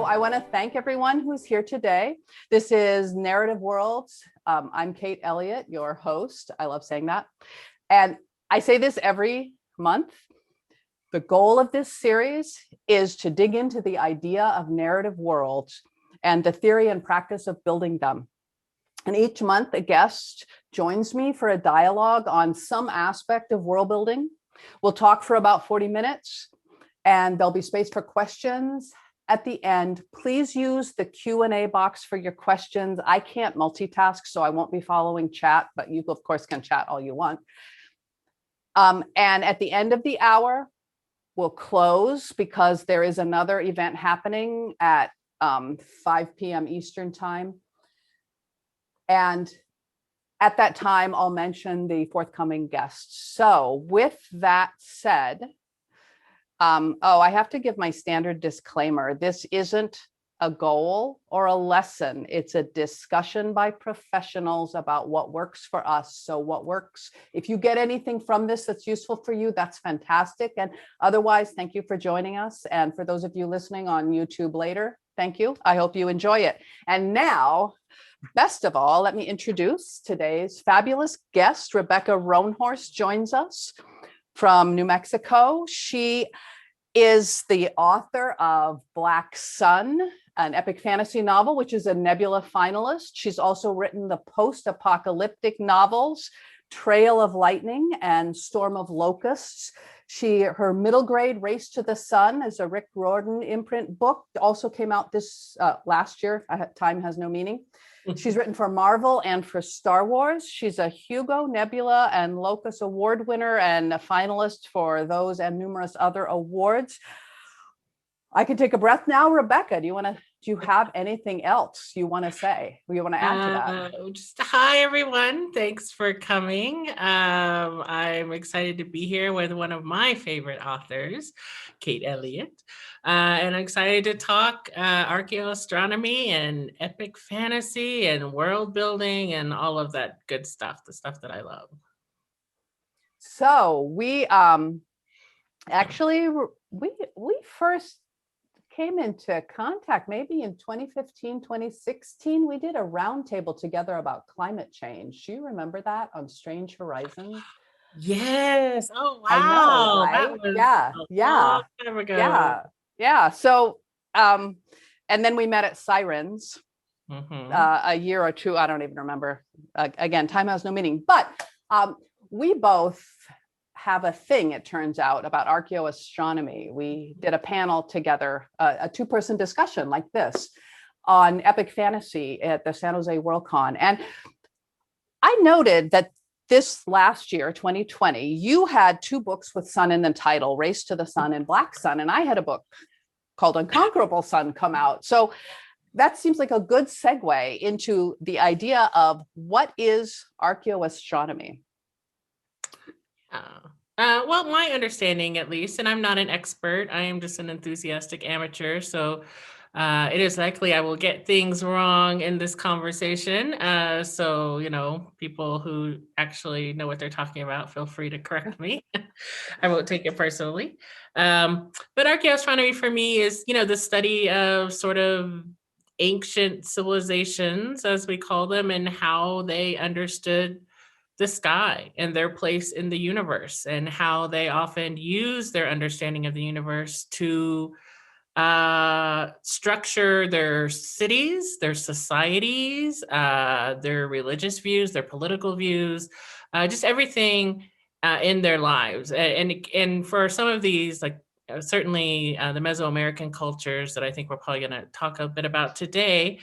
I want to thank everyone who's here today. This is Narrative Worlds. I'm Kate Elliott, your host. I love saying that. And I say this every month. The goal of this series is to dig into the idea of narrative worlds and the theory and practice of building them. And each month, a guest joins me for a dialogue on some aspect of world building. We'll talk for about 40 minutes, and there'll be space for questions at the end. Please use the Q&A box for your questions. I can't multitask, so I won't be following chat, but you, of course, can chat all you want. And at the end of the hour, we'll close because there is another event happening at 5 p.m. Eastern time. And at that time, I'll mention the forthcoming guests. So with that said, I have to give my standard disclaimer. This isn't a goal or a lesson. It's a discussion by professionals about what works for us. So what works, if you get anything from this that's useful for you, that's fantastic. And otherwise, thank you for joining us. And for those of you listening on YouTube later, thank you. I hope you enjoy it. And now, best of all, let me introduce today's fabulous guest. Rebecca Roanhorse joins us from New Mexico. She is the author of Black Sun, an epic fantasy novel, which is a Nebula finalist. She's also written the post-apocalyptic novels, Trail of Lightning and Storm of Locusts. Her middle grade, Race to the Sun, is a Rick Riordan imprint book, also came out this last year. Time has no meaning. She's written for Marvel and for Star Wars. She's a Hugo, Nebula, and Locus Award winner and a finalist for those and numerous other awards. I can take a breath now. Rebecca, do you have anything else you want to say? Or you want to add to that? Just hi, everyone. Thanks for coming. I'm excited to be here with one of my favorite authors, Kate Elliott. And I'm excited to talk archaeoastronomy and epic fantasy and world building and all of that good stuff, the stuff that I love. So we actually, we first came into contact maybe in 2015, 2016. We did a roundtable together about climate change. Do you remember that on Strange Horizons? Yes. Oh, wow. I know, right? That was a long time ago. Yeah. So, and then we met at Sirens a year or two. I don't even remember. Again, time has no meaning. But we both have a thing, it turns out, about archaeoastronomy. We did a panel together, a two-person discussion like this on epic fantasy at the San Jose Worldcon. And I noted that this last year, 2020, you had two books with sun in the title, Race to the Sun and Black Sun. And I had a book called Unconquerable Sun come out. So that seems like a good segue into the idea of what is archaeoastronomy? Well, my understanding, at least, and I'm not an expert, I am just an enthusiastic amateur. So it is likely I will get things wrong in this conversation. So, people who actually know what they're talking about, feel free to correct me. I won't take it personally. But archaeoastronomy for me is, the study of sort of ancient civilizations, as we call them, and how they understood the sky and their place in the universe, and how they often use their understanding of the universe to structure their cities, their societies, their religious views, their political views, just everything in their lives. And for some of these, like certainly the Mesoamerican cultures that I think we're probably going to talk a bit about today,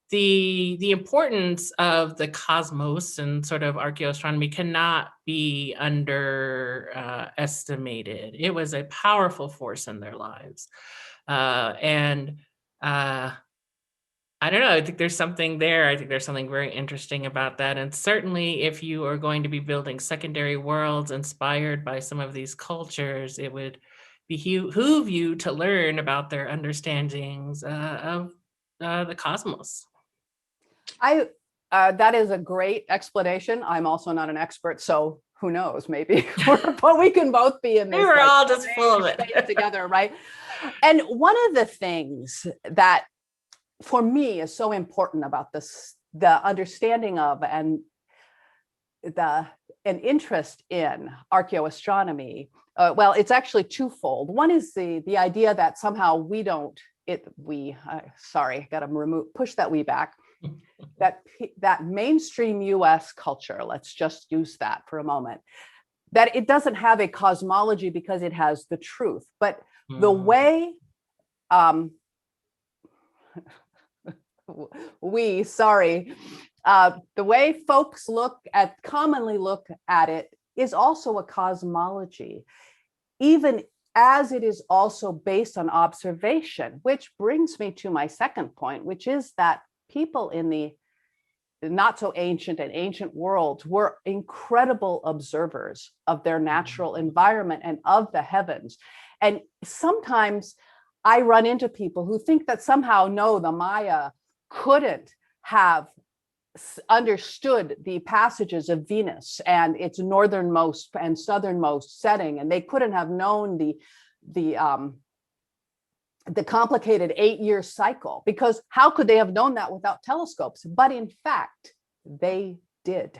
the importance of the cosmos and sort of archaeoastronomy cannot be underestimated. It was a powerful force in their lives. I don't know, I think there's something there. I think there's something very interesting about that. And certainly if you are going to be building secondary worlds inspired by some of these cultures, it would behoove you to learn about their understandings of the cosmos. That is a great explanation. I'm also not an expert, so who knows, maybe but we can both be in this. We were all just full of it together, right? And one of the things that for me is so important about this, the understanding of and an interest in archaeoastronomy, well, it's actually twofold. One is the idea that somehow we don't, sorry, got to push that we back. That mainstream US culture, let's just use that for a moment, that it doesn't have a cosmology because it has the truth, but the way the way folks commonly look at it is also a cosmology, even as it is also based on observation, which brings me to my second point, which is that people in the not so ancient and ancient worlds were incredible observers of their natural environment and of the heavens. And sometimes I run into people who think that somehow, no, the Maya couldn't have understood the passages of Venus and its northernmost and southernmost setting, and they couldn't have known the complicated 8-year cycle, because how could they have known that without telescopes? But in fact, they did.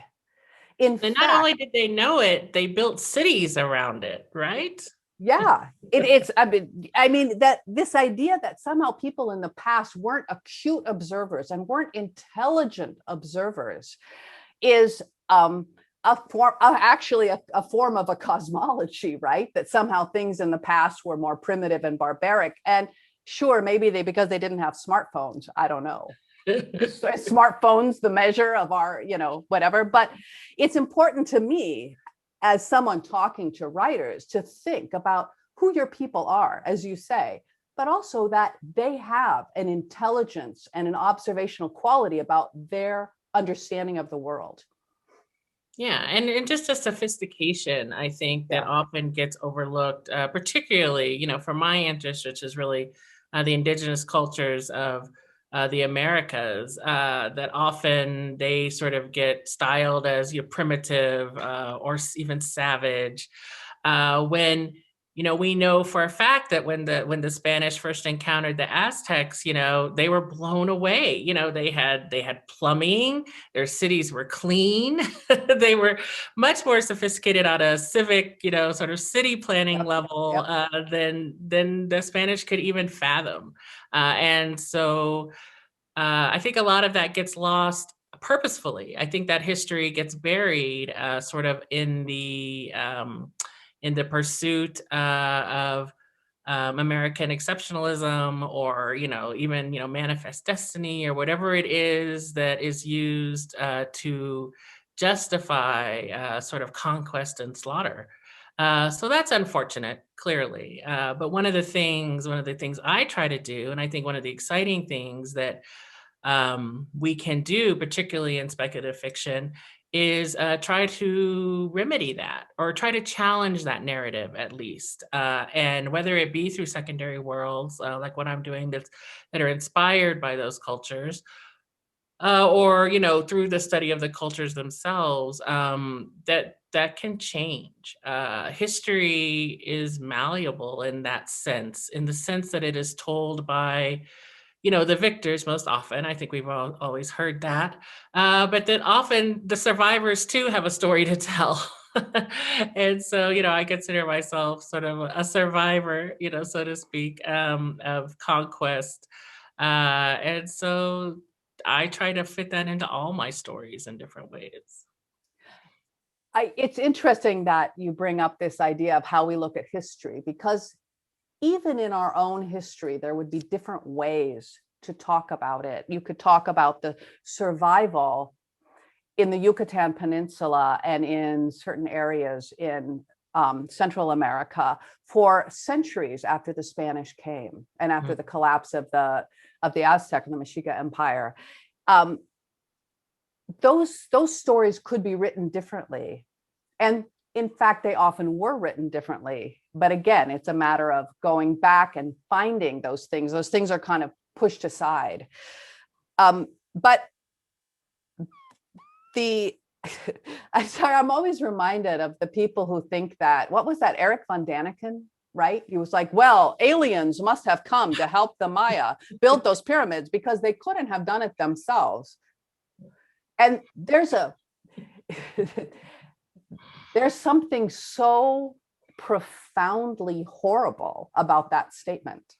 And not only did they know it, they built cities around it, right? Yeah, I mean that this idea that somehow people in the past weren't acute observers and weren't intelligent observers is actually a form of a cosmology, right? That somehow things in the past were more primitive and barbaric. And sure, maybe because they didn't have smartphones, I don't know. Smartphones, the measure of our, whatever. But it's important to me, as someone talking to writers, to think about who your people are, as you say, but also that they have an intelligence and an observational quality about their understanding of the world. Yeah, and just a sophistication, I think, that often gets overlooked, particularly, for my interest, which is really the indigenous cultures of the Americas, that often they sort of get styled as primitive or even savage, when we know for a fact that when the Spanish first encountered the Aztecs, they were blown away. They had plumbing, their cities were clean, they were much more sophisticated on a civic, sort of city planning level than the Spanish could even fathom. And so I think a lot of that gets lost purposefully. I think that history gets buried sort of in the pursuit of American exceptionalism, or even manifest destiny, or whatever it is that is used to justify sort of conquest and slaughter. So that's unfortunate, clearly. But one of the things I try to do, and I think one of the exciting things that we can do, particularly in speculative fiction, is try to remedy that, or try to challenge that narrative at least. And whether it be through secondary worlds, like what I'm doing, that are inspired by those cultures, or through the study of the cultures themselves, that can change. History is malleable in that sense, in the sense that it is told by the victors most often. I think we've always heard that. But then often the survivors too have a story to tell. And so, I consider myself sort of a survivor, so to speak, of conquest. And so I try to fit that into all my stories in different ways. It's interesting that you bring up this idea of how we look at history, because even in our own history, there would be different ways to talk about it. You could talk about the survival in the Yucatan Peninsula and in certain areas in Central America for centuries after the Spanish came and after the collapse of the Aztec and the Mexica Empire. Those stories could be written differently. And in fact, they often were written differently. But again, it's a matter of going back and finding those things. Those things are kind of pushed aside. But I'm always reminded of the people who think that, what was that, Eric von Daniken? right? He was like, well, aliens must have come to help the Maya build those pyramids because they couldn't have done it themselves. And there's something so profoundly horrible about that statement,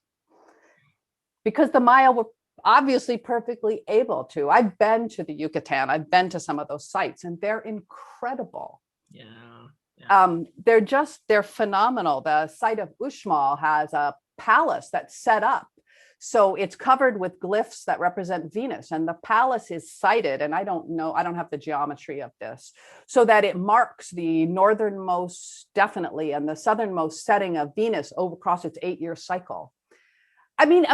because the Maya were obviously perfectly able to. I've been to the Yucatan, I've been to some of those sites, and they're incredible. They're phenomenal. The site of Uxmal has a palace that's set up, so it's covered with glyphs that represent Venus, and the palace is sited, and I don't have the geometry of this, so that it marks the northernmost, definitely, and the southernmost setting of Venus across its 8-year cycle. I mean,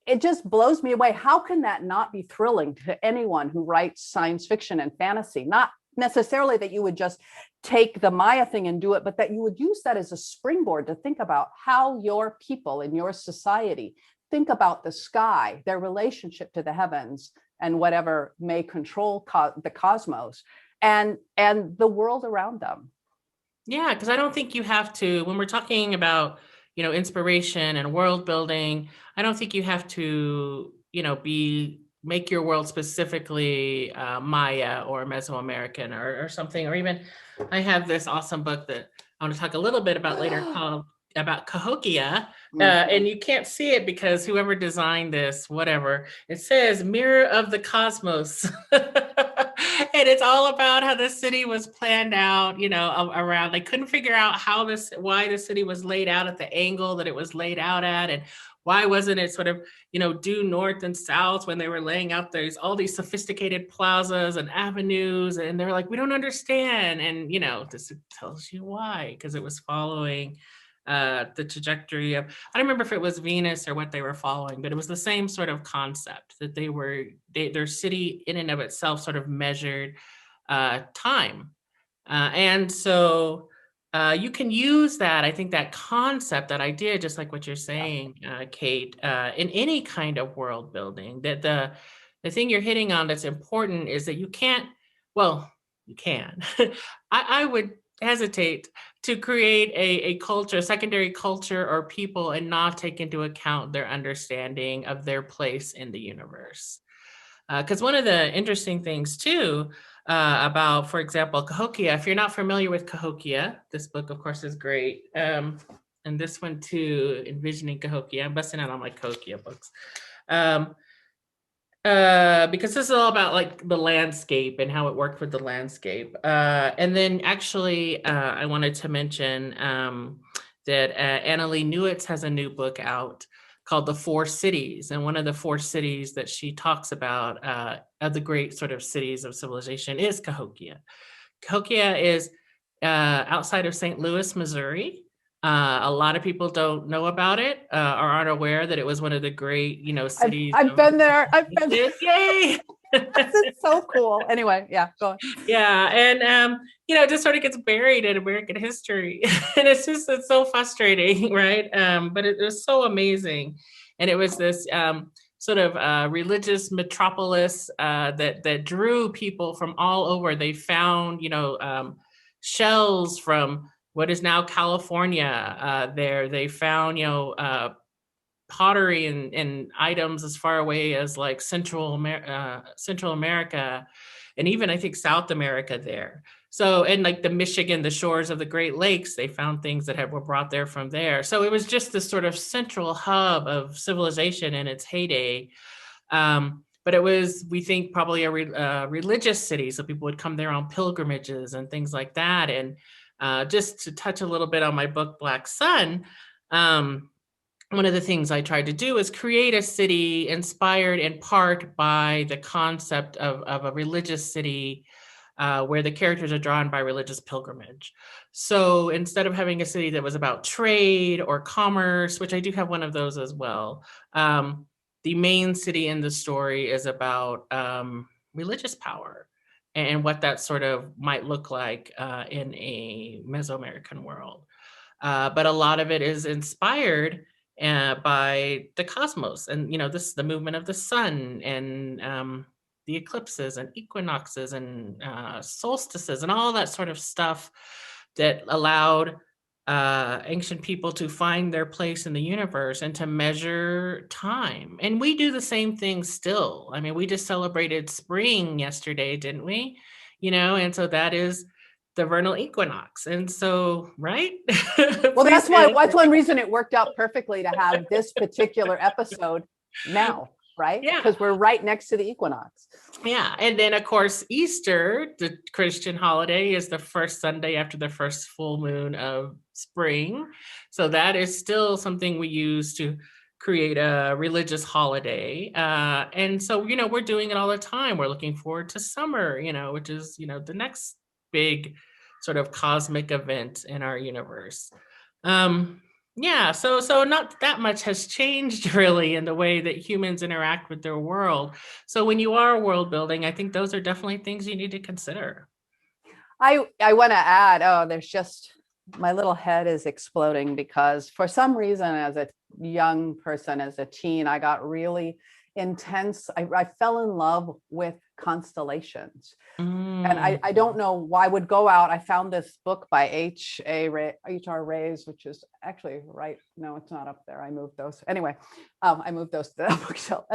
it just blows me away. How can that not be thrilling to anyone who writes science fiction and fantasy? Not necessarily that you would just take the Maya thing and do it, but that you would use that as a springboard to think about how your people in your society think about the sky, their relationship to the heavens, and whatever may control the cosmos and the world around them. Yeah, because I don't think you have to, when we're talking about, inspiration and world building, I don't think you have to, make your world specifically Maya or Mesoamerican or something. Or even, I have this awesome book that I want to talk a little bit about later called about Cahokia. And you can't see it because whoever designed this, whatever, it says Mirror of the Cosmos. And it's all about how the city was planned out, around. They couldn't figure out why the city was laid out at the angle that it was laid out at, and why wasn't it sort of, due north and south when they were laying out all these sophisticated plazas and avenues, and they're like, we don't understand. And this tells you why, because it was following the trajectory of, I don't remember if it was Venus or what they were following, but it was the same sort of concept that their city in and of itself sort of measured time. And so you can use that, I think, that concept, that idea, just like what you're saying, Kate, in any kind of world building, that the thing you're hitting on that's important is that you can. I would hesitate to create a culture, a secondary culture or people, and not take into account their understanding of their place in the universe. Because one of the interesting things too about, for example, Cahokia, if you're not familiar with Cahokia, this book, of course, is great. And this one too, Envisioning Cahokia. I'm busting out on my Cahokia books. Because this is all about like the landscape and how it worked with the landscape. And then actually, I wanted to mention that Annalee Newitz has a new book out called The Four Cities. And one of the four cities that she talks about of the great sort of cities of civilization is Cahokia. Cahokia is outside of St. Louis, Missouri. A lot of people don't know about it or aren't aware that it was one of the great, cities. I've been there. Yay! This is so cool. Anyway, yeah, go on. Yeah, and it just sort of gets buried in American history, and it's so frustrating, right? But it was so amazing, and it was this sort of religious metropolis that drew people from all over. They found, shells from what is now California there. They found, pottery and items as far away as like Central America, and even I think South America there. So, and like the shores of the Great Lakes, they found things that were brought there from there. So it was just this sort of central hub of civilization in its heyday. But it was, we think, probably a religious city. So people would come there on pilgrimages and things like that. And just to touch a little bit on my book, Black Sun, one of the things I tried to do is create a city inspired in part by the concept of a religious city where the characters are drawn by religious pilgrimage. So instead of having a city that was about trade or commerce, which I do have one of those as well, the main city in the story is about religious power and what that sort of might look like in a Mesoamerican world. But a lot of it is inspired by the cosmos, and this is the movement of the sun, and the eclipses and equinoxes and solstices and all that sort of stuff that allowed ancient people to find their place in the universe and to measure time. And we do the same thing still. I mean, we just celebrated spring yesterday, didn't we? And so that is the vernal equinox. And so, right? Well, that's one reason it worked out perfectly to have this particular episode now, right? Yeah. Because we're right next to the equinox. Yeah. And then, of course, Easter, the Christian holiday, is the first Sunday after the first full moon of spring. So that is still something we use to create a religious holiday. And so, we're doing it all the time. We're looking forward to summer, which is, the next big sort of cosmic event in our universe. Yeah, so not that much has changed really in the way that humans interact with their world. So when you are world building, I think those are definitely things you need to consider. I want to add, there's just, my little head is exploding because for some reason, as a young person, as a teen, I got really intense. I fell in love with constellations. And I don't know why. I would go out. I found this book by H.R. Rays, which is actually right. No, it's not up there. I moved those. Anyway, I moved those to the bookshelf.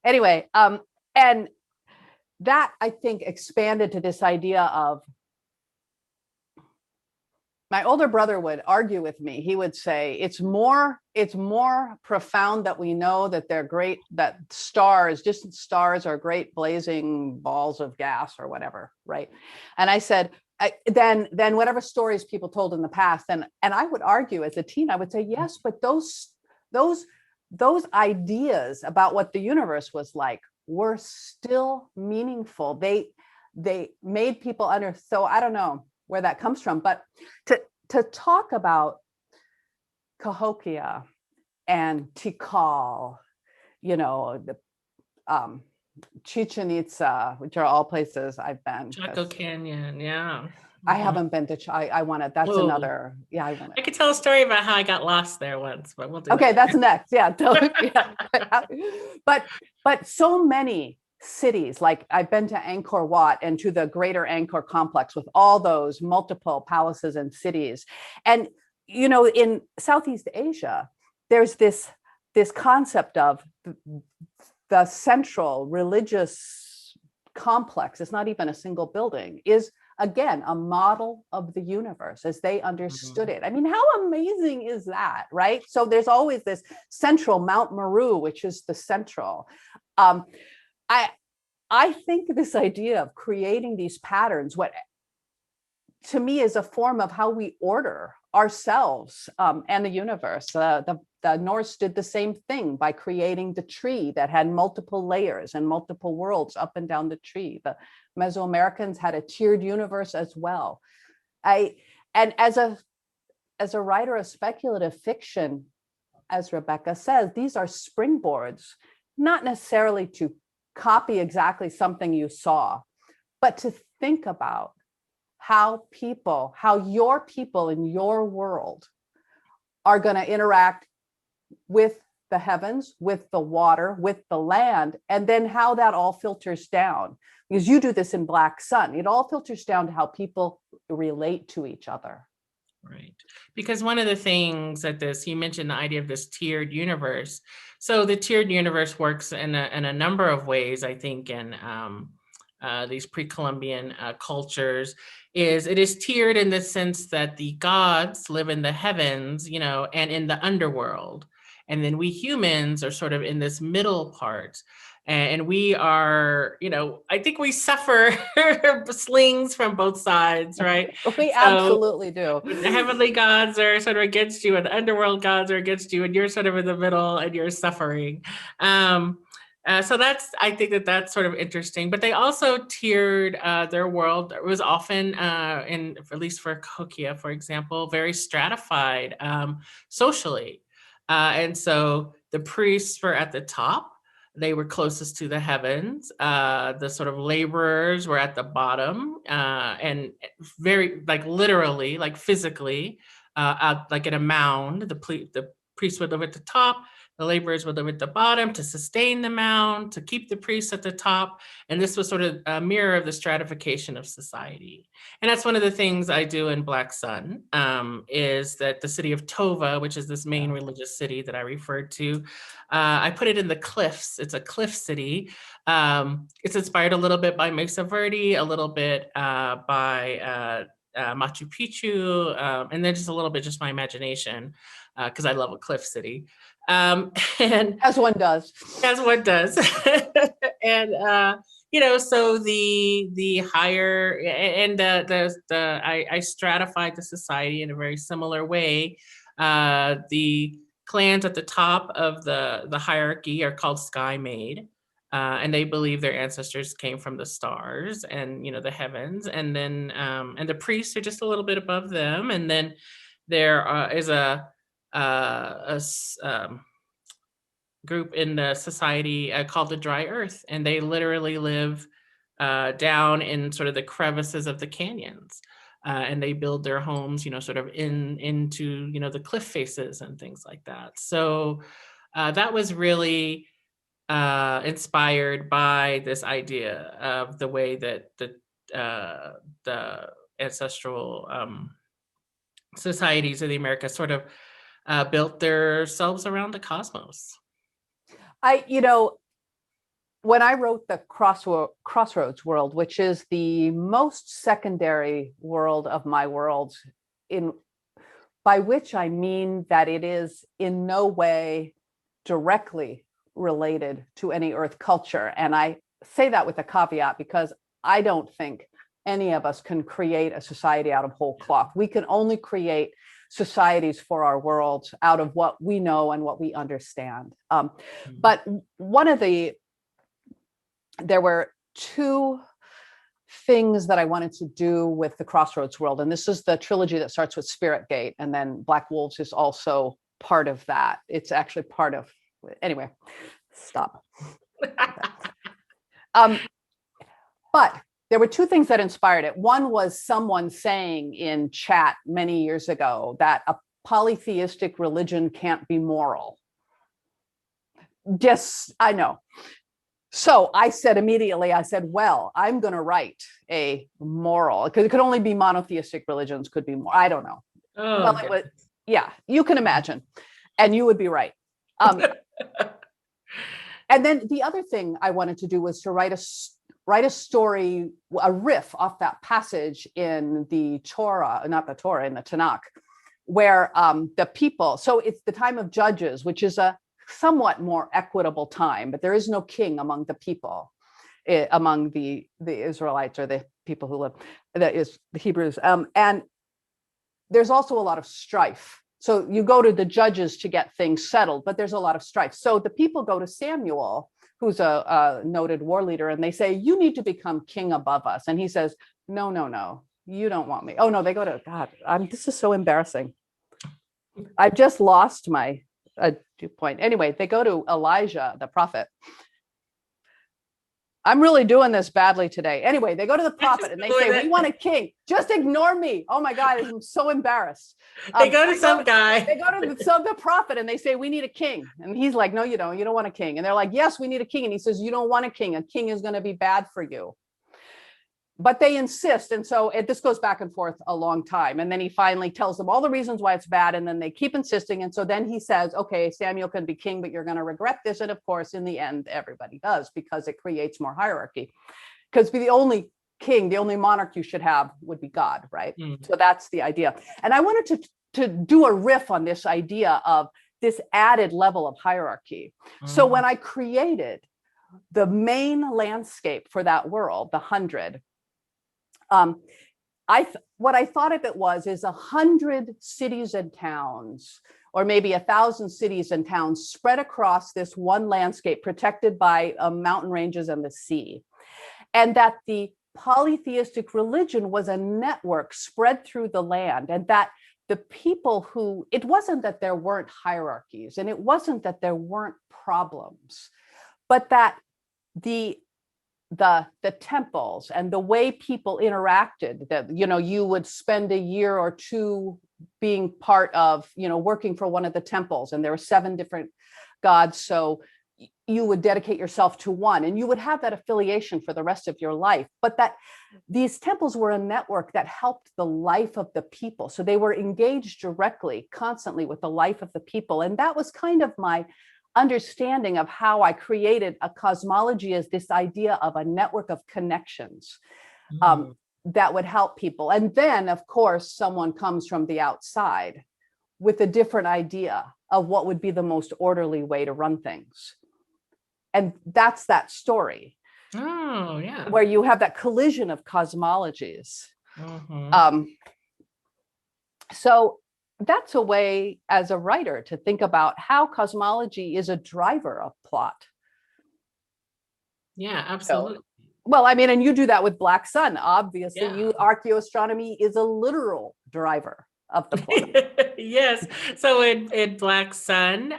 And that I think expanded to this idea of, my older brother would argue with me. He would say, it's more profound that we know that they're great, that distant stars are great blazing balls of gas or whatever, right? And I said, then whatever stories people told in the past, and I would argue as a teen, I would say, yes, but those ideas about what the universe was like were still meaningful. They made people so I don't know where that comes from, but to talk about Cahokia and Tikal, the Chichen Itza, which are all places I've been. Chaco Canyon, yeah. I haven't been to. I want to. That's another. Yeah, I want to. I could tell a story about how I got lost there once, but we'll do. Okay, that's next. Yeah, but so many cities, like I've been to Angkor Wat and to the greater Angkor complex with all those multiple palaces and cities. And, in Southeast Asia, there's this concept of the central religious complex. It's not even a single building, is again a model of the universe as they understood it. I mean, how amazing is that, right? So there's always this central Mount Meru, which is the central. I think this idea of creating these patterns, what to me is a form of how we order ourselves and the universe. The Norse did the same thing by creating the tree that had multiple layers and multiple worlds up and down the tree. The Mesoamericans had a tiered universe as well. And as a writer of speculative fiction, as Rebecca says, these are springboards, not necessarily to copy exactly something you saw, but to think about how your people in your world are going to interact with the heavens, with the water, with the land, and then how that all filters down. Because you do this in Black Sun, it all filters down to how people relate to each other. Right. Because one of the things that you mentioned the idea of this tiered universe. So the tiered universe works in a number of ways, I think, in these pre-Columbian cultures. It is tiered in the sense that the gods live in the heavens, and in the underworld. And then we humans are sort of in this middle part. And we are, I think we suffer slings from both sides, right? We absolutely do. The heavenly gods are sort of against you and the underworld gods are against you, and you're sort of in the middle and you're suffering. So I think that's sort of interesting. But they also tiered their world. It was often, at least for Cahokia, for example, very stratified socially. And so the priests were at the top. They were closest to the heavens. The sort of laborers were at the bottom, and very literally, physically, like in a mound. The priest would live at the top. The laborers would live at the bottom to sustain the mound, to keep the priests at the top. And this was sort of a mirror of the stratification of society. And that's one of the things I do in Black Sun, is that the city of Tova, which is this main religious city that I referred to, I put it in the cliffs. It's a cliff city. It's inspired a little bit by Mesa Verde, a little bit by Machu Picchu, and then just a little bit just my imagination, because I love a cliff city. And as one does. As one does. And so the higher and I stratified the society in a very similar way. The clans at the top of the hierarchy are called Sky Maid. And they believe their ancestors came from the stars and the heavens, and then and the priests are just a little bit above them, and then there is a group in the society called the Dry Earth, and they literally live down in sort of the crevices of the canyons, and they build their homes, sort of into the cliff faces and things like that. So that was really inspired by this idea of the way that the ancestral societies of the Americas sort of built themselves around the cosmos. When I wrote the Crossroads world, which is the most secondary world of my world, by which I mean that it is in no way directly related to any Earth culture. And I say that with a caveat because I don't think any of us can create a society out of whole cloth. We can only create societies for our world out of what we know and what we understand. But there were two things that I wanted to do with the Crossroads world. And this is the trilogy that starts with Spirit Gate, and then Black Wolves is also part of that. It's actually part of, anyway, stop. But there were two things that inspired it. One was someone saying in chat many years ago that a polytheistic religion can't be moral. Yes, I know. So I said immediately, well, I'm going to write a moral, because it could only be monotheistic religions, could be more. I don't know. Oh, well, okay. it was, yeah, you can imagine. And you would be right. And then the other thing I wanted to do was to write a story, a riff off that passage in the Torah, not the Torah, in the Tanakh, where the people, so it's the time of Judges, which is a somewhat more equitable time, but there is no king among the people, among the Israelites or the people who live, that is the Hebrews. And there's also a lot of strife. So you go to the judges to get things settled, but there's a lot of strife. So the people go to Samuel, who's a noted war leader, and they say, you need to become king above us. And he says, no, you don't want me. Oh no, they go to God. This is so embarrassing. I've just lost my point. Anyway, they go to Elijah, the prophet. I'm really doing this badly today. Anyway, they go to the prophet and they say, we want a king. Just ignore me. Oh my God, I'm so embarrassed. They go to some guy. They go to the prophet and they say, we need a king. And he's like, no, you don't. You don't want a king. And they're like, yes, we need a king. And he says, you don't want a king. A king is going to be bad for you. But they insist. And so this goes back and forth a long time. And then he finally tells them all the reasons why it's bad. And then they keep insisting. And so then he says, okay, Samuel can be king, but you're going to regret this. And of course, in the end, everybody does, because it creates more hierarchy. Because the only king, the only monarch you should have would be God, right? So that's the idea. And I wanted to do a riff on this idea of this added level of hierarchy. So when I created the main landscape for that world, the 100, what I thought of it is 100 cities and towns, or maybe 1,000 cities and towns spread across this one landscape, protected by mountain ranges and the sea. And that the polytheistic religion was a network spread through the land, and that the people it wasn't that there weren't hierarchies, and it wasn't that there weren't problems, but that the temples and the way people interacted, that you would spend a year or two being part of working for one of the temples, and there were 7 different gods. So you would dedicate yourself to one, and you would have that affiliation for the rest of your life. But that these temples were a network that helped the life of the people. So they were engaged directly, constantly with the life of the people. And that was kind of my understanding of how I created a cosmology, as this idea of a network of connections that would help people. And then, of course, someone comes from the outside with a different idea of what would be the most orderly way to run things. And that's that story. Oh, yeah. Where you have that collision of cosmologies. So that's a way as a writer to think about how cosmology is a driver of plot. Yeah, absolutely. So, well, I mean, and you do that with Black Sun. Obviously, archaeoastronomy is a literal driver of the plot. Yes. So in Black Sun,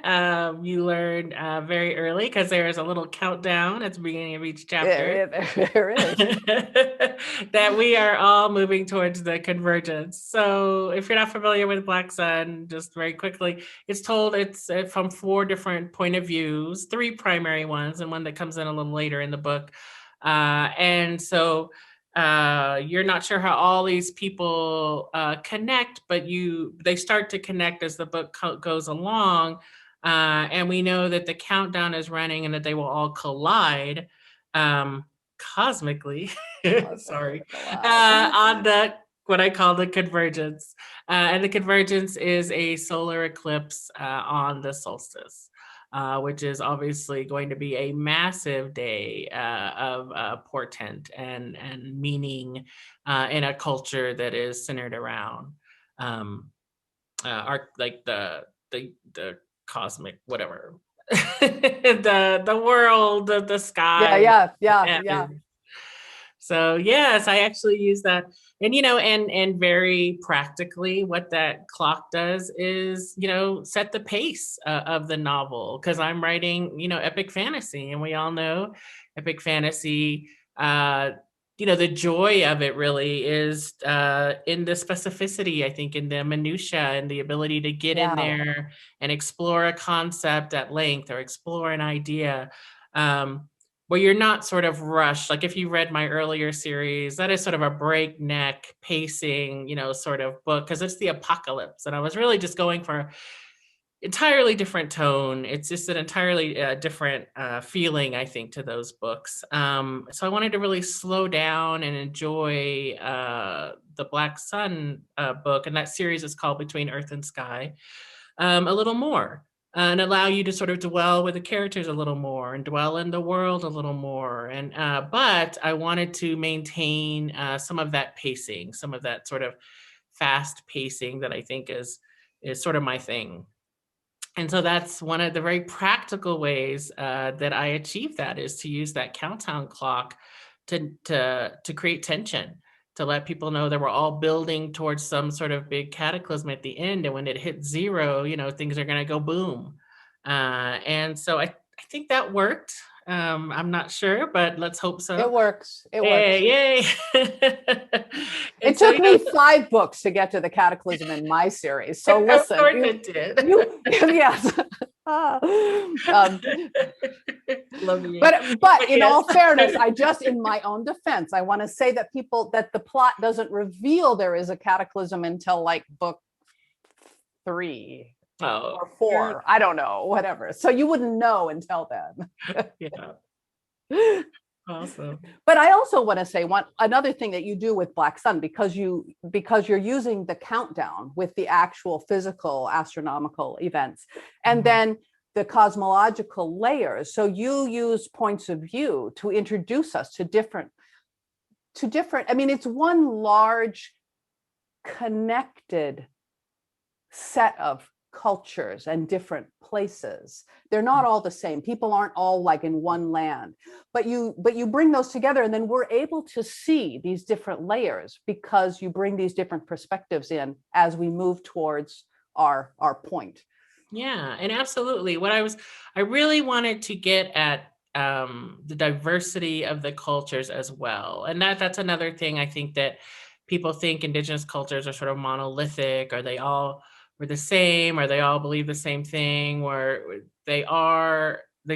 you learn very early, because there is a little countdown at the beginning of each chapter. There is. That we are all moving towards the convergence. So if you're not familiar with Black Sun, just very quickly, it's from 4 different point of views, 3 primary ones, and one that comes in a little later in the book. And so you're not sure how all these people connect, but they start to connect as the book goes along. And we know that the countdown is running and that they will all collide cosmically, sorry, on what I call the convergence. And the convergence is a solar eclipse on the solstice. Which is obviously going to be a massive day of portent and meaning in a culture that is centered around like the cosmic whatever, the world, the sky. Yeah. So yes, I actually use that. And, and very practically what that clock does is, set the pace of the novel, because I'm writing, epic fantasy, and we all know epic fantasy, the joy of it really is in the specificity, I think, in the minutia and the ability to get in there and explore a concept at length or explore an idea. Where you're not sort of rushed. Like if you read my earlier series, that is sort of a breakneck pacing, sort of book, because it's the apocalypse. And I was really just going for entirely different tone. It's just an entirely different feeling, I think, to those books. So I wanted to really slow down and enjoy the Black Sun book. And that series is called Between Earth and Sky a little more. And allow you to sort of dwell with the characters a little more and dwell in the world a little more. And but I wanted to maintain some of that pacing, some of that sort of fast pacing that I think is sort of my thing. And so that's one of the very practical ways that I achieve that, is to use that countdown clock to create tension, to let people know that we're all building towards some sort of big cataclysm at the end. And when it hits 0, things are going to go boom. And so I think that worked. I'm not sure, but let's hope so. It works. Yay. It took me 5 books to get to the cataclysm in my series. So listen. Of course it did. Yes. But in all fairness, in my own defense, I want to say that the plot doesn't reveal there is a cataclysm until like book 3 or 4. I don't know, whatever. So you wouldn't know until then. Yeah. Awesome. But I also want to say another thing that you do with Black Sun, because you're using the countdown with the actual physical astronomical events, and then the cosmological layers. So you use points of view to introduce us to different. I mean, it's one large connected set of cultures and different places. They're not all the same. People aren't all like in one land, but you bring those together, and then we're able to see these different layers because you bring these different perspectives in as we move towards our point. Yeah, and absolutely. I really wanted to get at the diversity of the cultures as well. And that's another thing I think that people think Indigenous cultures are sort of monolithic, or they all were the same, or they all believe the same thing, or they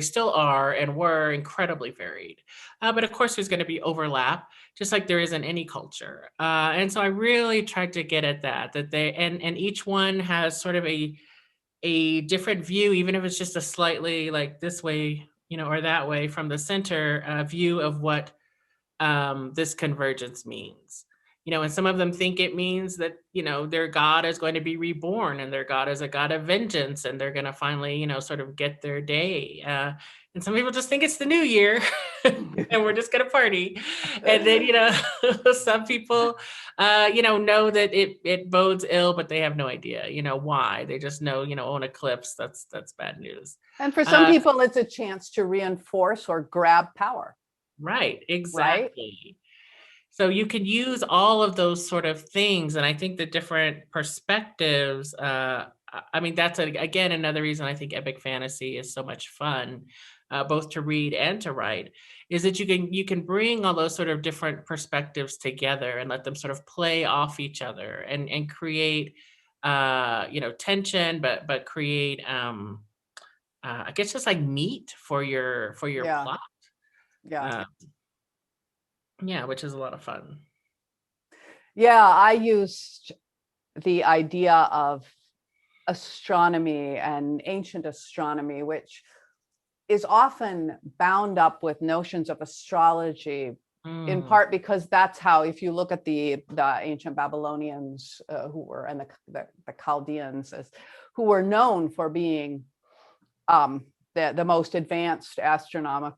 still are and were incredibly varied. But of course, there's going to be overlap, just like there is in any culture. And so I really tried to get at that they, and each one has sort of a different view, even if it's just a slightly like this way, or that way from the center view of what this convergence means. And some of them think it means that, their God is going to be reborn and their God is a God of vengeance and they're going to finally, sort of get their day. And some people just think it's the new year and we're just going to party. And then, some people, know that it bodes ill, but they have no idea, why. They just know, an eclipse, that's bad news. And for some people, it's a chance to reinforce or grab power. Right, exactly. Right? So you can use all of those sort of things. And I think the different perspectives, that's again, another reason I think epic fantasy is so much fun, both to read and to write, is that you can bring all those sort of different perspectives together and let them sort of play off each other and create, tension, but create, I guess just like meat for your plot. Yeah. Yeah, which is a lot of fun. Yeah, I used the idea of astronomy and ancient astronomy, which is often bound up with notions of astrology, in part because that's how, if you look at the ancient Babylonians who were, and the Chaldeans, who were known for being the most advanced astronomically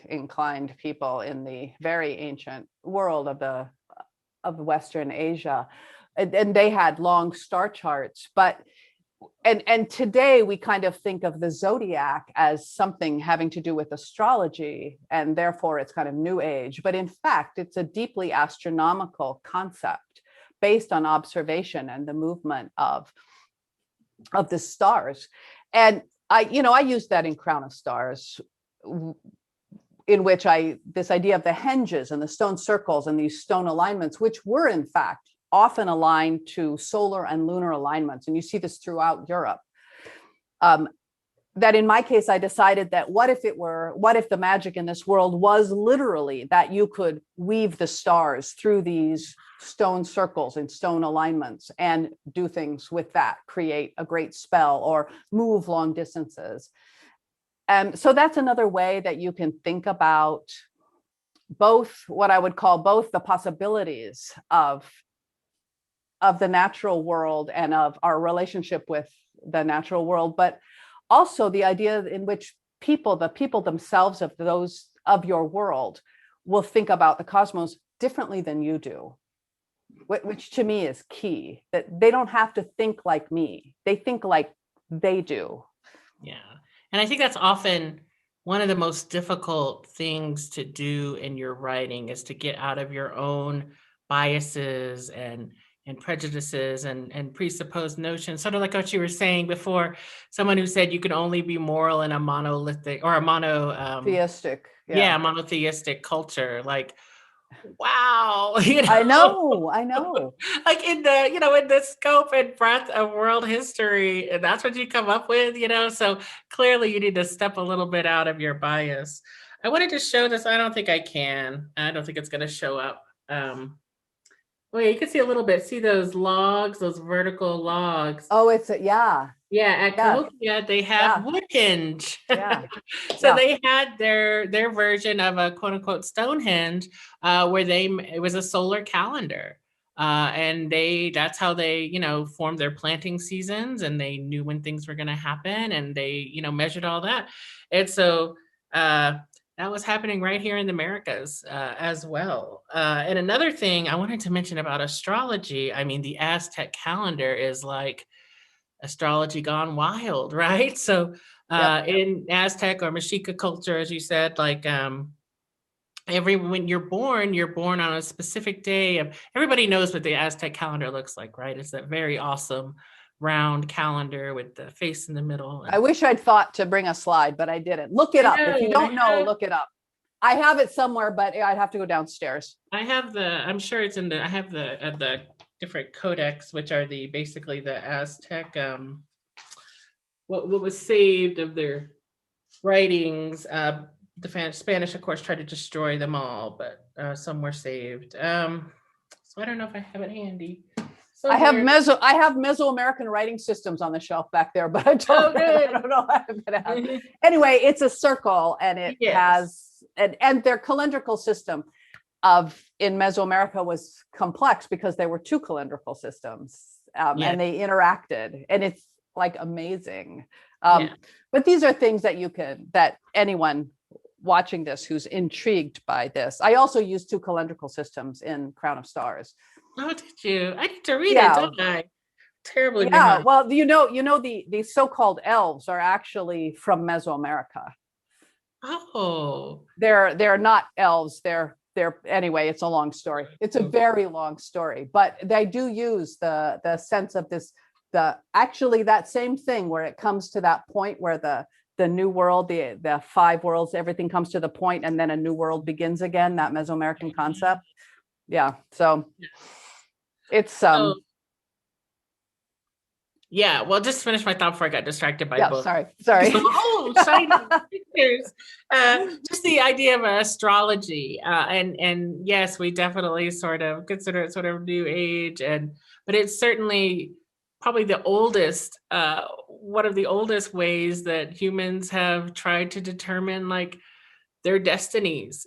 inclined people in the very ancient world of Western Asia, and they had long star charts. But and today we kind of think of the zodiac as something having to do with astrology, and therefore it's kind of new age. But in fact, it's a deeply astronomical concept based on observation and the movement of the stars. And I use that in Crown of Stars, in which this idea of the henges and the stone circles and these stone alignments, which were in fact often aligned to solar and lunar alignments. And you see this throughout Europe. That in my case, I decided that what if the magic in this world was literally that you could weave the stars through these stone circles and stone alignments and do things with that, create a great spell or move long distances. So that's another way that you can think about both what I would call both the possibilities of the natural world and of our relationship with the natural world, but also the idea in which the people themselves of your world will think about the cosmos differently than you do, which to me is key, that they don't have to think like me. They think like they do. Yeah. And I think that's often one of the most difficult things to do in your writing, is to get out of your own biases and prejudices and presupposed notions, sort of like what you were saying before, someone who said you can only be moral in a monolithic or a monotheistic. Monotheistic culture. Like, wow. I know. Like in the scope and breadth of world history, and that's what you come up with, so clearly you need to step a little bit out of your bias. I wanted to show this. I don't think I can. I don't think it's going to show up. Well, yeah, you can see a little bit. See those logs, those vertical logs. Oh, yeah. Yeah, at Cahokia, they have Woodhenge. Yeah. So they had their version of a quote unquote Stonehenge, where it was a solar calendar. And that's how they, formed their planting seasons, and they knew when things were going to happen, and they, measured all that. And so that was happening right here in the Americas as well. And another thing I wanted to mention about astrology, the Aztec calendar is like astrology gone wild, right? So in Aztec or Mexica culture, as you said, like when you're born on a specific day. Everybody knows what the Aztec calendar looks like, right? It's that very awesome round calendar with the face in the middle. I wish I'd thought to bring a slide, but I didn't. Look it up. If you don't know, look it up. I have it somewhere, but I'd have to go downstairs. I'm sure it's I have the different codex, which are basically the Aztec what was saved of their writings. The Spanish, of course, tried to destroy them all, but some were saved. So I don't know if I have it handy. I have Somewhere. Mesoamerican writing systems on the shelf back there, but I Oh, don't know how to have. Anyway, it's a circle, and it Yes. has and their calendrical system in Mesoamerica was complex because there were two calendrical systems, and they interacted, and it's like amazing. But these are things that anyone watching this who's intrigued by this. I also use two calendrical systems in Crown of Stars. Oh, did you? I need to read it, don't I? Terribly behind. Well, the so-called elves are actually from Mesoamerica. Oh. They're not elves. They're anyway, it's a long story. It's a very long story, but they do use the sense of this, actually that same thing where it comes to that point where the new world, the five worlds, everything comes to the point and then a new world begins again, that Mesoamerican concept. Yeah. So it's yeah, well, just finish my thought before I got distracted by book. Sorry. Oh, shiny pictures. Just the idea of astrology, and yes, we definitely sort of consider it sort of new age, but it's certainly probably the oldest, one of the oldest ways that humans have tried to determine like their destinies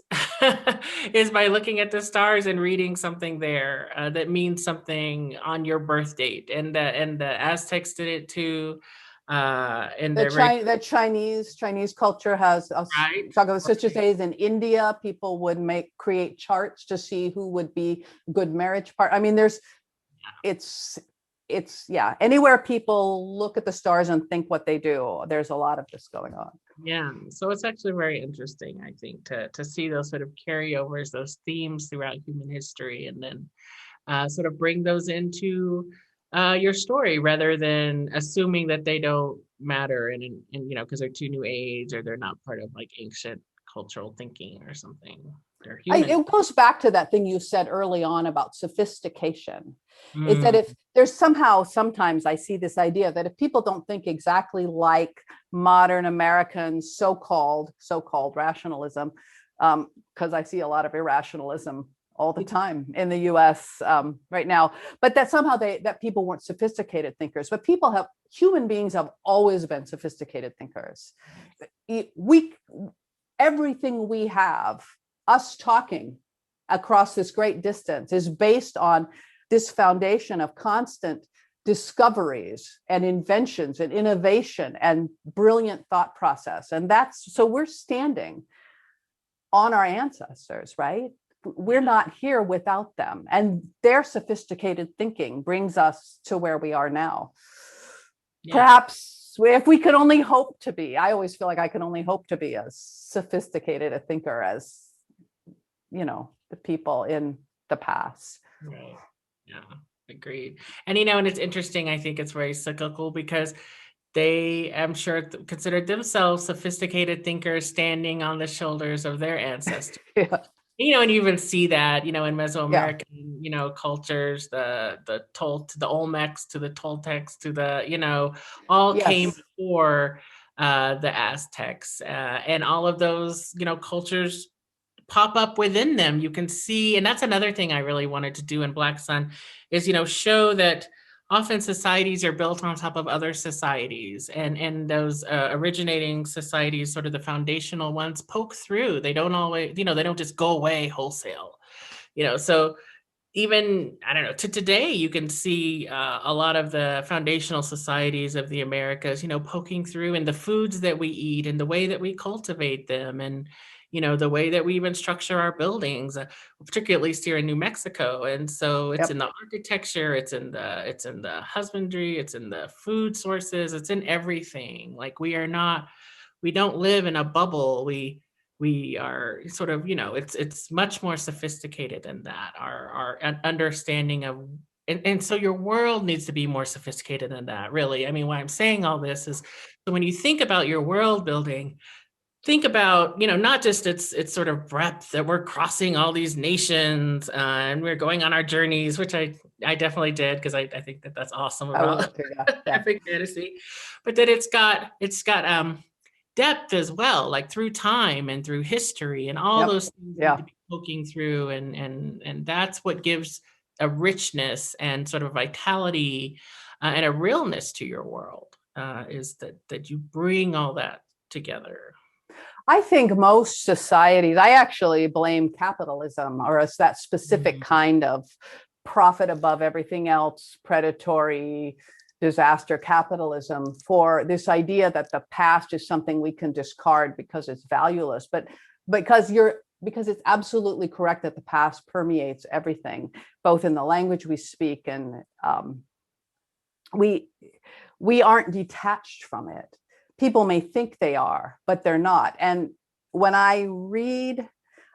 is by looking at the stars and reading something there that means something on your birth date. And the Aztecs did it too. And the Chinese culture has talk about Sister's Days. In India, people would create charts to see who would be good marriage partner. I mean, it's anywhere people look at the stars and think what they do, there's a lot of this going on. Yeah, so it's actually very interesting, I think, to see those sort of carryovers, those themes throughout human history, and then sort of bring those into your story rather than assuming that they don't matter and because they're too new age or they're not part of like ancient cultural thinking or something. It goes back to that thing you said early on about sophistication. Is that if there's sometimes I see this idea that if people don't think exactly like modern Americans, so-called rationalism, because I see a lot of irrationalism all the time in the US right now, but that somehow that people weren't sophisticated thinkers. But human beings have always been sophisticated thinkers. Everything we have, us talking across this great distance, is based on this foundation of constant discoveries and inventions and innovation and brilliant thought process. And so we're standing on our ancestors, right? We're not here without them. And their sophisticated thinking brings us to where we are now. Yeah. Perhaps if we could only hope to be, I always feel like I can only hope to be as sophisticated a thinker as, the people in the past. Right. Yeah, agreed. And and it's interesting. I think it's very cyclical because they, I'm sure, considered themselves sophisticated thinkers standing on the shoulders of their ancestors. Yeah. And you even see that, in Mesoamerican, cultures, the Olmecs to the Toltecs to the, all came before the Aztecs, and all of those, cultures pop up within them. You can see, and that's another thing I really wanted to do in Black Sun is, show that often societies are built on top of other societies, and those originating societies, sort of the foundational ones, poke through. They don't always, they don't just go away wholesale, so even, I don't know, to today, you can see a lot of the foundational societies of the Americas, poking through in the foods that we eat and the way that we cultivate them, and the way that we even structure our buildings, particularly at least here in New Mexico. And so it's in the architecture, it's in the husbandry, it's in the food sources, it's in everything. Like we don't live in a bubble. We are sort of, it's much more sophisticated than that. Our understanding of, and so your world needs to be more sophisticated than that, really. I mean, why I'm saying all this is, so when you think about your world building, think about, not just its sort of breadth that we're crossing all these nations and we're going on our journeys, which I definitely did, because I think that that's awesome I would about love to, yeah. epic fantasy, but that it's got depth as well, like through time and through history and all Yep. those things need to be poking through, and that's what gives a richness and sort of vitality and a realness to your world, is that you bring all that together. I think most societies, I actually blame capitalism, or that specific kind of profit above everything else, predatory disaster capitalism, for this idea that the past is something we can discard because it's valueless. But because it's absolutely correct that the past permeates everything, both in the language we speak, and we aren't detached from it. People may think they are, but they're not. And when I read,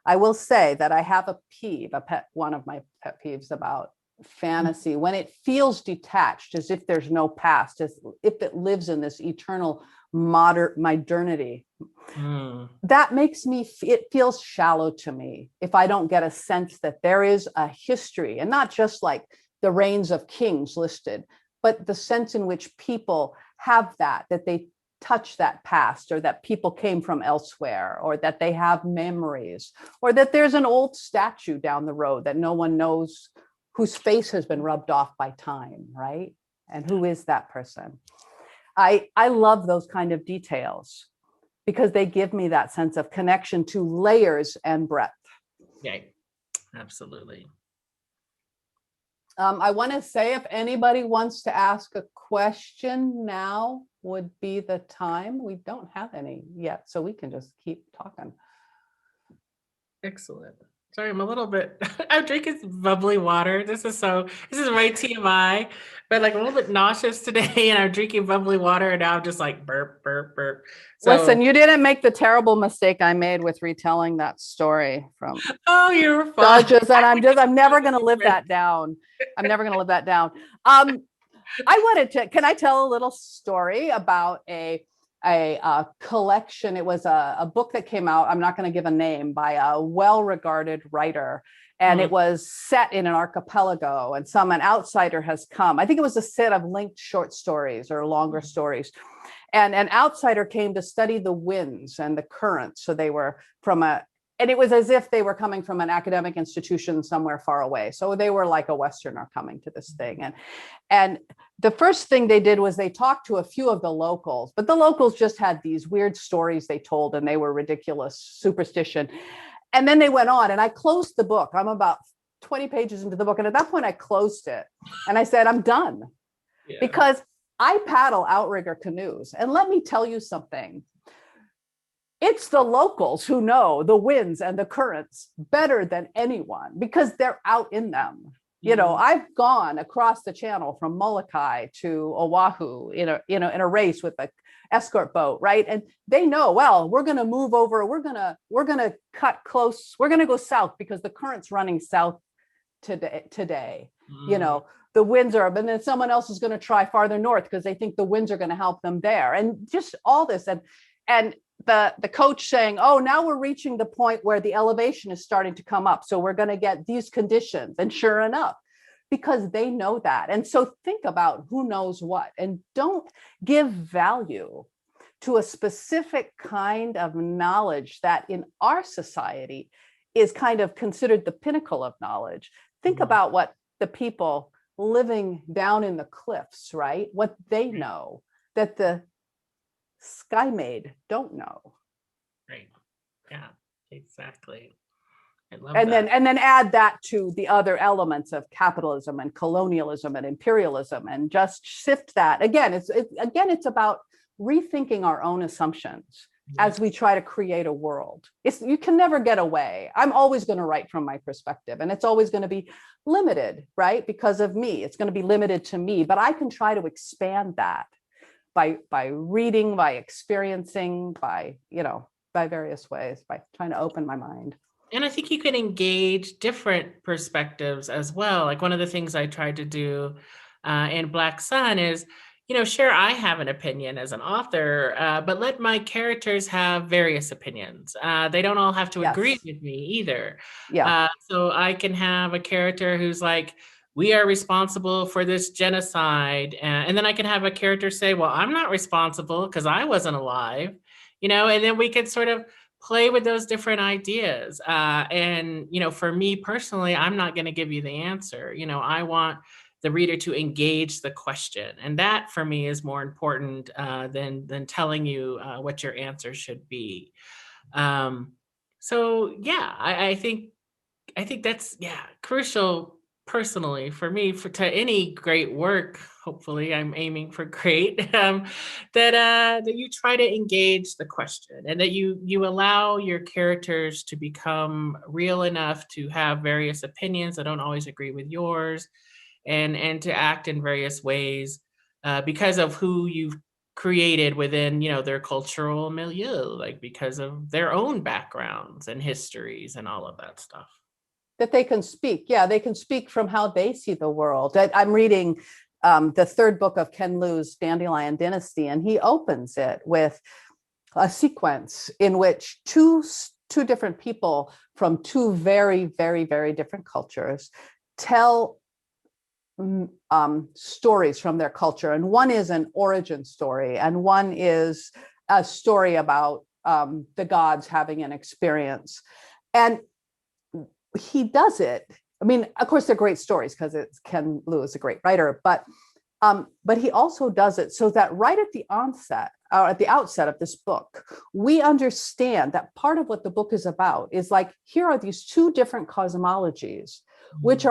I will say that I have a peeve, one of my pet peeves about fantasy, when it feels detached, as if there's no past, as if it lives in this eternal modernity. That makes it feels shallow to me if I don't get a sense that there is a history, and not just like the reigns of kings listed, but the sense in which people have that they touch that past, or that people came from elsewhere, or that they have memories, or that there's an old statue down the road that no one knows, whose face has been rubbed off by time, right? And who is that person? I love those kind of details because they give me that sense of connection to layers and breadth. Yeah, absolutely. I want to say, if anybody wants to ask a question, now would be the time. We don't have any yet, so we can just keep talking. Excellent. Sorry, I'm a little bit, I'm drinking bubbly water. This is my TMI, but like a little bit nauseous today, and I'm drinking bubbly water, and now I'm just like burp, burp, burp. So, listen, you didn't make the terrible mistake I made with retelling that story from you're fine. Judges, and I'm never going to live that down. I'm never going to live that down. Can I tell a little story about a collection? It was a book that came out, I'm not going to give a name, by a well-regarded writer. And it was set in an archipelago, and an outsider has come. I think it was a set of linked short stories or longer stories. And an outsider came to study the winds and the currents. So they were and it was as if they were coming from an academic institution somewhere far away. So they were like a Westerner coming to this thing. And the first thing they did was they talked to a few of the locals, but the locals just had these weird stories they told, and they were ridiculous superstition. And then they went on, and I closed the book. I'm about 20 pages into the book. And at that point I closed it and I said, I'm done. Yeah. Because I paddle outrigger canoes. And let me tell you something. It's the locals who know the winds and the currents better than anyone, because they're out in them. You know, I've gone across the channel from Molokai to Oahu in a race with an escort boat, right? And they know, well, we're going to move over. We're going to cut close. We're going to go south because the current's running south today. You know, the winds are, but then someone else is going to try farther north because they think the winds are going to help them there. And just all this, and the coach saying, oh, now we're reaching the point where the elevation is starting to come up, so we're going to get these conditions. And sure enough, because they know that. And so think about who knows what, and don't give value to a specific kind of knowledge that in our society is kind of considered the pinnacle of knowledge. Think about what the people living down in the cliffs, right? What they know that the sky made don't know. Right. Yeah, exactly. I love and that. then add that to the other elements of capitalism and colonialism and imperialism, and just shift that. Again, it's about rethinking our own assumptions as we try to create a world. You can never get away. I'm always going to write from my perspective, and it's always going to be limited, right? Because of me, it's going to be limited to me, but I can try to expand that by reading, by experiencing, by various ways, by trying to open my mind. And I think you can engage different perspectives as well. Like one of the things I tried to do in Black Sun is, sure, I have an opinion as an author, but let my characters have various opinions. They don't all have to agree Yes. with me either. Yeah. So I can have a character who's like, we are responsible for this genocide. And then I can have a character say, well, I'm not responsible because I wasn't alive, and then we could sort of play with those different ideas. And, for me personally, I'm not going to give you the answer. I want the reader to engage the question, and that for me is more important than telling you what your answer should be. So yeah, I think that's crucial personally for me to any great work. Hopefully, I'm aiming for great. That you try to engage the question, and that you allow your characters to become real enough to have various opinions that don't always agree with yours, and to act in various ways because of who you've created within their cultural milieu, like because of their own backgrounds and histories and all of that stuff. That they can speak. Yeah, they can speak from how they see the world. I'm reading the third book of Ken Liu's Dandelion Dynasty, and he opens it with a sequence in which two different people from two very, very, very different cultures tell stories from their culture. And one is an origin story, and one is a story about the gods having an experience. And he does it. I mean, of course, they're great stories because it's Ken Liu is a great writer, but he also does it so that right at the onset, or at the outset of this book, we understand that part of what the book is about is like, here are these two different cosmologies, which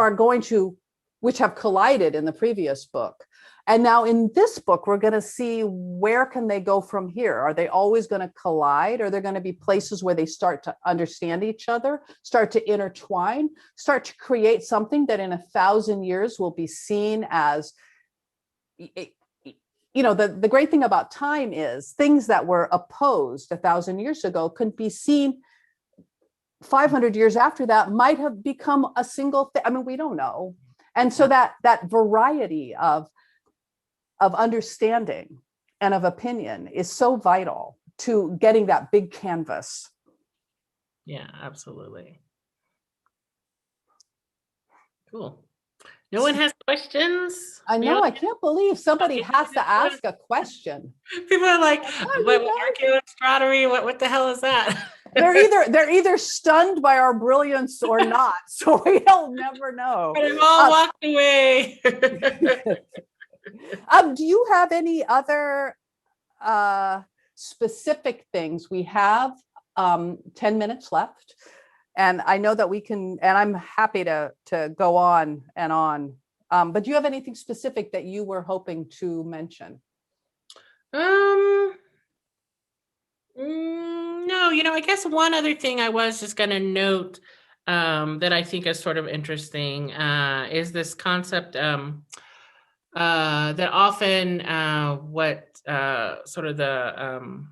have collided in the previous book. And now in this book, we're going to see where can they go from here? Are they always going to collide? Are there going to be places where they start to understand each other, start to intertwine, start to create something that in 1,000 years will be seen as, the great thing about time is things that were opposed 1,000 years ago can be seen 500 years after that might have become a single thing. I mean, we don't know. And so that variety of understanding and of opinion is so vital to getting that big canvas. Yeah, absolutely. Cool. No one has questions? I know, I can't believe somebody has to ask a question. People are like, Archaeoastronomy, what the hell is that? They're either stunned by our brilliance or not. So we'll never know. But they've all walked away. Do you have any other specific things? We have 10 minutes left, and I know that we can, and I'm happy to go on and on. But do you have anything specific that you were hoping to mention? No, I guess one other thing I was just going to note that I think is sort of interesting is this concept that often what sort of the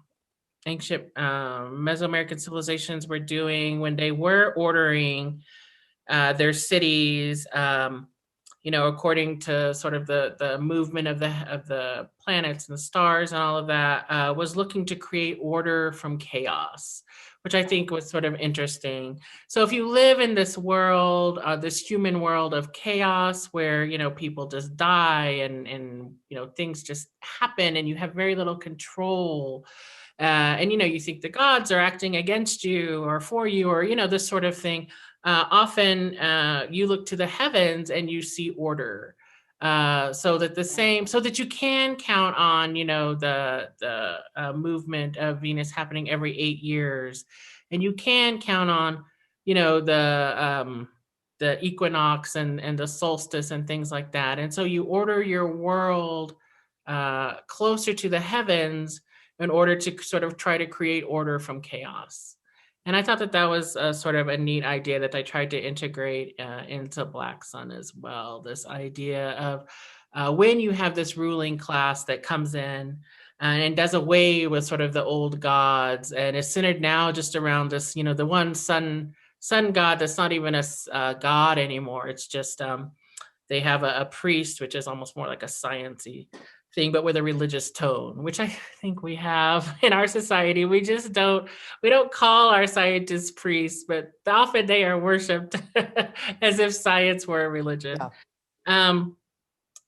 ancient Mesoamerican civilizations were doing when they were ordering their cities, according to sort of the movement of the planets and the stars and all of that, was looking to create order from chaos, which I think was sort of interesting. So if you live in this world, this human world of chaos, where people just die and things just happen, and you have very little control. And you think the gods are acting against you or for you, or this sort of thing. Often you look to the heavens and you see order, so that you can count on the movement of Venus happening every 8 years, and you can count on the equinox and the solstice and things like that. And so you order your world closer to the heavens in order to sort of try to create order from chaos. And I thought that was sort of a neat idea that I tried to integrate into Black Sun as well. This idea of when you have this ruling class that comes in and does away with sort of the old gods, and is centered now just around this, the one sun god that's not even a god anymore. It's just they have a priest, which is almost more like a science-y thing, but with a religious tone, which I think we have in our society. We don't call our scientists priests, but often they are worshipped as if science were a religion. Yeah.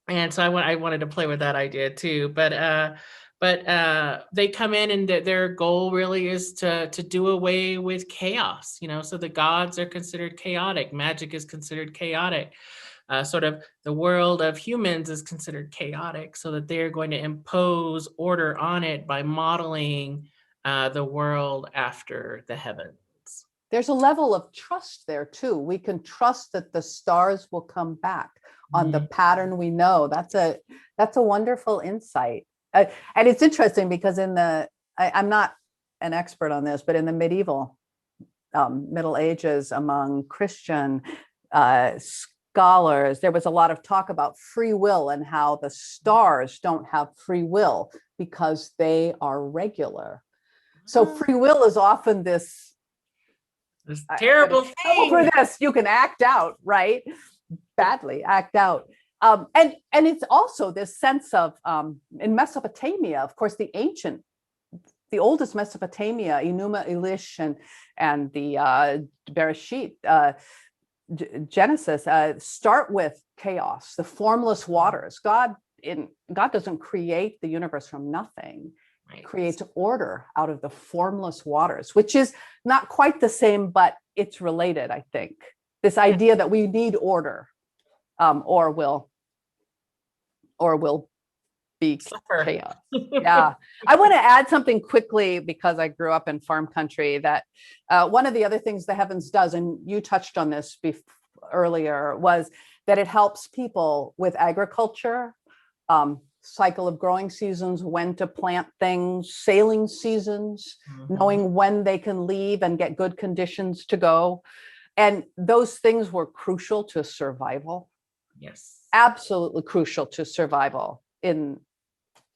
And so I wanted to play with that idea too. But they come in and their goal really is to do away with chaos. So the gods are considered chaotic. Magic is considered chaotic. Sort of the world of humans is considered chaotic, so that they're going to impose order on it by modeling the world after the heavens. There's a level of trust there too. We can trust that the stars will come back on the pattern we know. That's a wonderful insight. And it's interesting because I'm not an expert on this, but in the medieval Middle Ages, among Christian scholars, there was a lot of talk about free will and how the stars don't have free will because they are regular. So free will is often this terrible thing. For this, you can act out, right? Badly act out. And it's also this sense of, in Mesopotamia, of course, the oldest Mesopotamia, Enuma Elish and the Bereshit, Genesis, start with chaos, the formless waters. God doesn't create the universe from nothing. Right. Creates order out of the formless waters, which is not quite the same, but it's related, I think. This idea that we need order, or will be suffer. Chaos. Yeah. I want to add something quickly because I grew up in farm country, that one of the other things the heavens does, and you touched on this earlier, was that it helps people with agriculture, cycle of growing seasons, when to plant things, sailing seasons, knowing when they can leave and get good conditions to go. And those things were crucial to survival. Yes. Absolutely crucial to survival in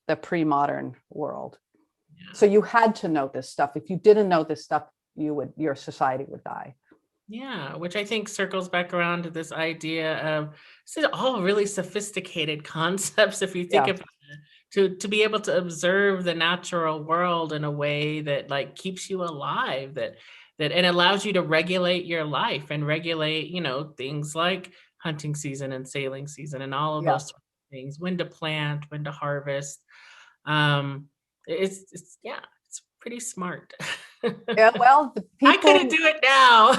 the pre-modern world. Yeah. So you had to know this stuff. If you didn't know this stuff, your society would die. Yeah, which I think circles back around to this idea of, this is all really sophisticated concepts if you think about it, to be able to observe the natural world in a way that like keeps you alive, that and allows you to regulate your life and regulate, things like hunting season and sailing season and all of those sort of things, when to plant, when to harvest. It's pretty smart. Yeah, well, I couldn't do it now.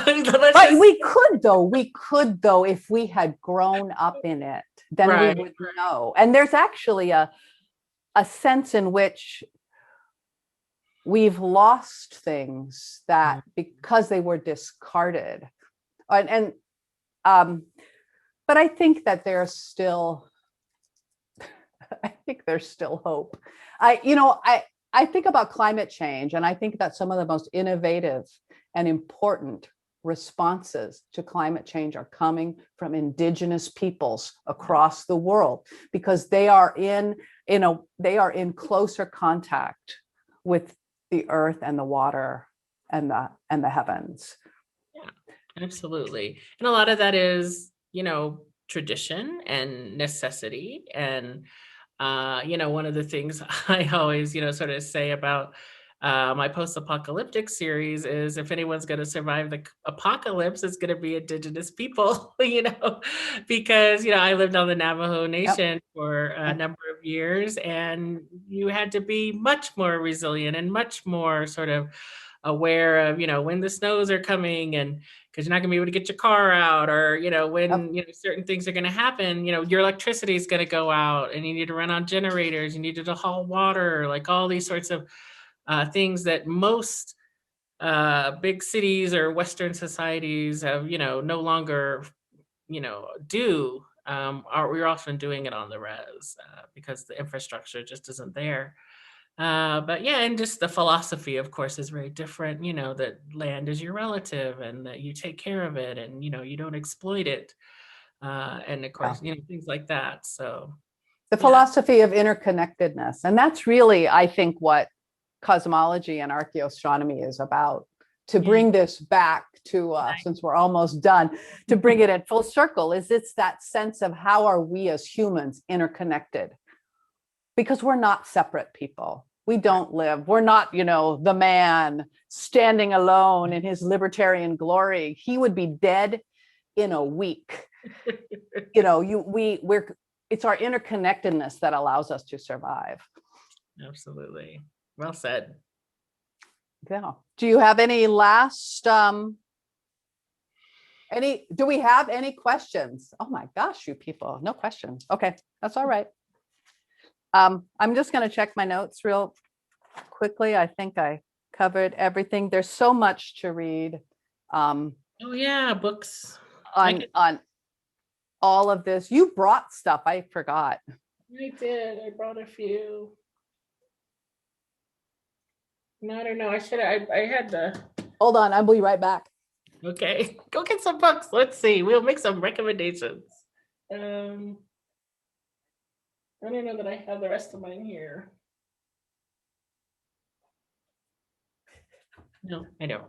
But we could though if we had grown up in it, then we would know. And there's actually a sense in which we've lost things that because they were discarded. But I think that there's still hope. I think about climate change, and I think that some of the most innovative and important responses to climate change are coming from indigenous peoples across the world, because they are in closer contact with the earth and the water and the heavens. Yeah, absolutely. And a lot of that is, tradition and necessity. And one of the things I always, sort of say about my post-apocalyptic series is, if anyone's going to survive the apocalypse, it's going to be indigenous people, because, I lived on the Navajo Nation for a number of years, and you had to be much more resilient and much more sort of aware of, when the snows are coming, and because you're not gonna be able to get your car out, or, when, certain things are gonna happen, your electricity is gonna go out and you need to run on generators, you need to haul water, like all these sorts of things that most big cities or Western societies have, no longer, do. We're often doing it on the res because the infrastructure just isn't there. But yeah, and just the philosophy, of course, is very different, that land is your relative and that you take care of it and, you don't exploit it. And of course, things like that. So the philosophy of interconnectedness. And that's really, I think, what cosmology and archaeoastronomy is about. To bring this back to, since we're almost done, to bring it at full circle, it's that sense of how are we as humans interconnected because we're not separate people. We don't live, we're not, the man standing alone in his libertarian glory. He would be dead in a week. It's our interconnectedness that allows us to survive. Absolutely. Well said. Yeah. Do you have any last, do we have any questions? Oh my gosh, you people, no questions. Okay, that's all right. I'm just going to check my notes real quickly. I think I covered everything. There's so much to read. Oh yeah, books. On all of this. You brought stuff. I forgot. I did. I brought a few. No, I don't know. I had the. Hold on. I'll be right back. Okay. Go get some books. Let's see. We'll make some recommendations. I don't know that I have the rest of mine here. No, I don't.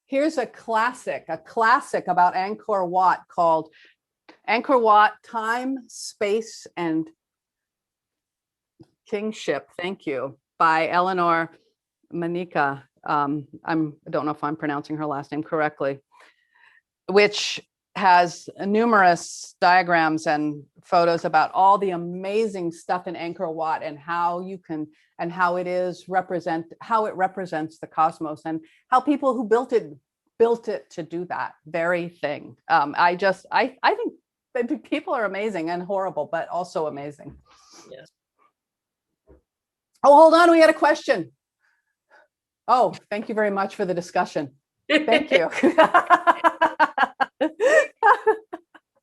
Here's a classic about Angkor Wat called Angkor Wat, Time, Space, and Kingship. Thank you. By Eleanor Manika. I don't know if I'm pronouncing her last name correctly, which has numerous diagrams and photos about all the amazing stuff in Angkor Wat and how it represents the cosmos and how people who built it to do that very thing. I think people are amazing and horrible, but also amazing. Yes. Oh, hold on. We had a question. Oh, thank you very much for the discussion. Thank you.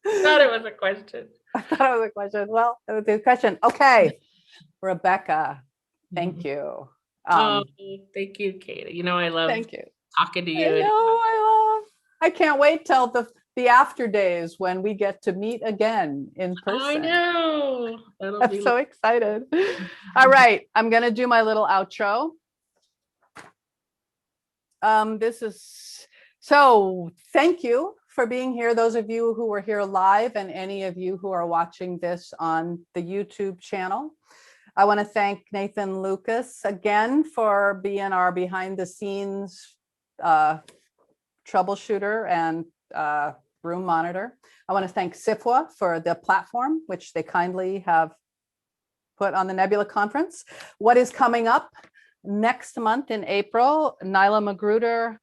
I thought it was a question. I thought it was a question. Well, it was a question. Okay. Rebecca, thank you. Thank you, Kate. I love talking to you. I can't wait till the after days when we get to meet again in person. I know. I'm so excited. All right. I'm going to do my little outro. Thank you for being here. Those of you who were here live and any of you who are watching this on the YouTube channel. I want to thank Nathan Lucas again for being our behind the scenes troubleshooter and room monitor. I want to thank SFWA for the platform, which they kindly have put on the Nebula Conference. What is coming up next month in April, Nyla Magruder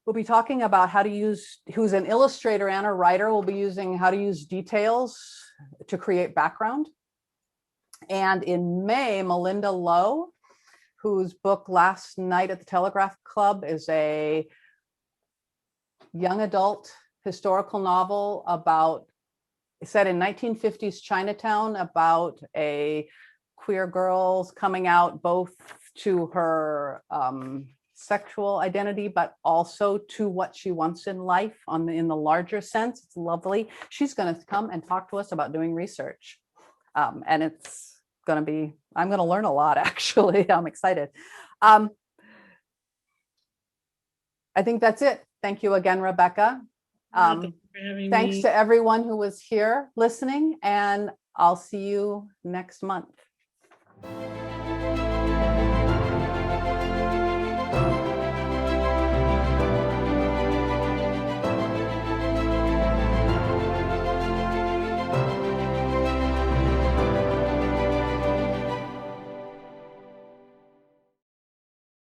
will be talking about who's an illustrator and a writer, will be using how to use details to create background. And in May, Melinda Lowe, whose book Last Night at the Telegraph Club is a young adult historical novel set in 1950s Chinatown about a queer girl coming out both to her sexual identity, but also to what she wants in life in the larger sense. It's lovely. She's going to come and talk to us about doing research. And it's going to be, I'm going to learn a lot, actually. I'm excited. I think that's it. Thank you again, Rebecca. Thanks to everyone who was here listening, and I'll see you next month.